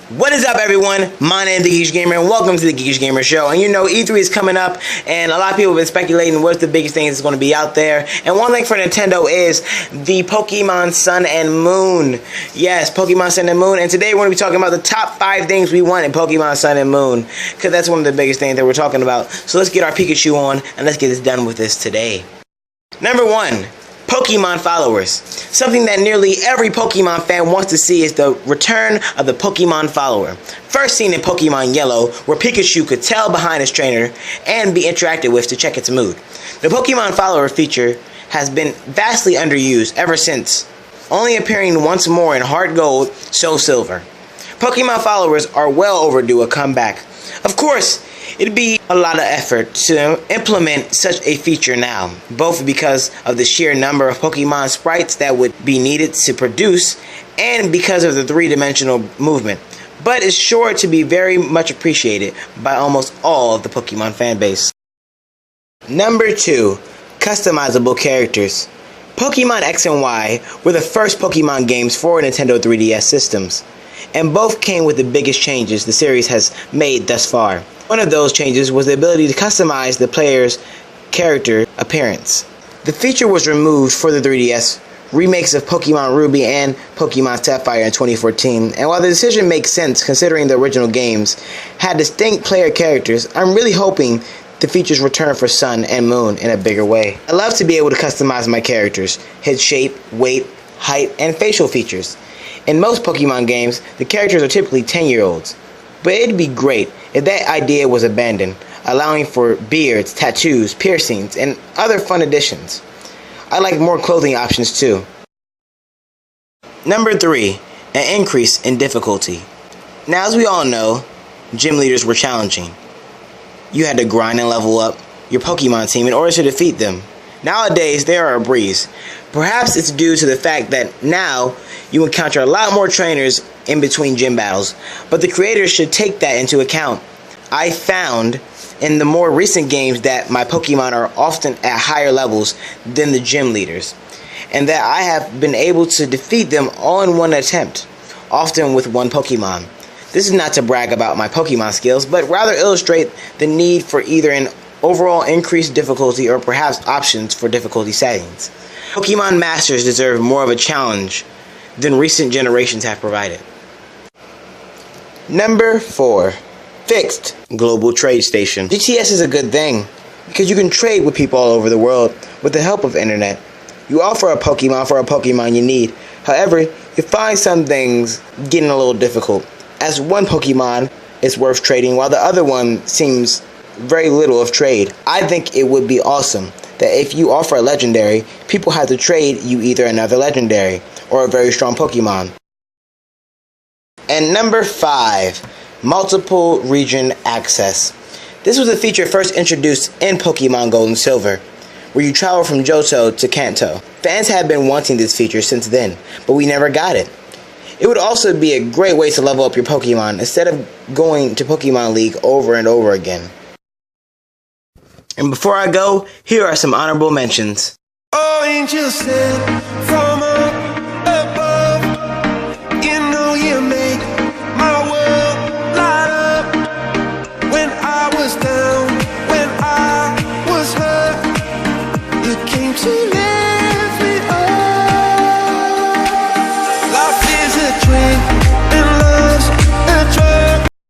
What is up, everyone? My name is the Geekish Gamer, and welcome to the Geekish Gamer Show. And you know, E3 is coming up, and a lot of people have been speculating what's the biggest thing that's going to be out there. And one thing for Nintendo is the Pokemon Sun and Moon. Yes, Pokemon Sun and Moon. And today we're going to be talking about the top 5 things we want in Pokemon Sun and Moon, because that's one of the biggest things that we're talking about. So let's get our Pikachu on, and let's get this done with this today. Number 1. Pokemon followers. Something that nearly every Pokemon fan wants to see is the return of the Pokemon follower. First seen in Pokemon Yellow, where Pikachu could tell behind his trainer and be interacted with to check its mood. The Pokemon follower feature has been vastly underused ever since, only appearing once more in Heart Gold, So Silver. Pokemon followers are well overdue a comeback. Of course, it'd be a lot of effort to implement such a feature now, both because of the sheer number of Pokemon sprites that would be needed to produce, and because of the 3-dimensional movement. But it's sure to be very much appreciated by almost all of the Pokemon fanbase. Number 2. Customizable characters. Pokemon X and Y were the first Pokemon games for Nintendo 3DS systems, and both came with the biggest changes the series has made thus far. One of those changes was the ability to customize the player's character appearance. The feature was removed for the 3DS remakes of Pokemon Ruby and Pokemon Sapphire in 2014, and while the decision makes sense considering the original games had distinct player characters, I'm really hoping the features return for Sun and Moon in a bigger way. I love to be able to customize my characters, head shape, weight, height, and facial features. In most Pokemon games, the characters are typically 10-year-olds. But it'd be great if that idea was abandoned, allowing for beards, tattoos, piercings, and other fun additions. I like more clothing options too. Number 3. An increase in difficulty. Now, as we all know, gym leaders were challenging. You had to grind and level up your Pokemon team in order to defeat them. Nowadays, they are a breeze. Perhaps it's due to the fact that now you encounter a lot more trainers in between gym battles, but the creators should take that into account. I found in the more recent games that my Pokemon are often at higher levels than the gym leaders, and that I have been able to defeat them all in one attempt, often with one Pokemon. This is not to brag about my Pokemon skills, but rather illustrate the need for either an overall increased difficulty or perhaps options for difficulty settings. Pokemon Masters deserve more of a challenge than recent generations have provided. Number 4. Fixed Global Trade Station. GTS is a good thing because you can trade with people all over the world with the help of the internet. You offer a Pokemon for a Pokemon you need. However, you find some things getting a little difficult, as one Pokemon is worth trading while the other one seems very little of trade. I think it would be awesome that if you offer a legendary, people have to trade you either another legendary or a very strong Pokemon. And number 5, multiple region access. This was a feature first introduced in Pokemon Gold and Silver, where you travel from Johto to Kanto. Fans have been wanting this feature since then, but we never got it. It would also be a great way to level up your Pokemon instead of going to Pokemon League over and over again. And before I go, here are some honorable mentions. Oh, angels sent from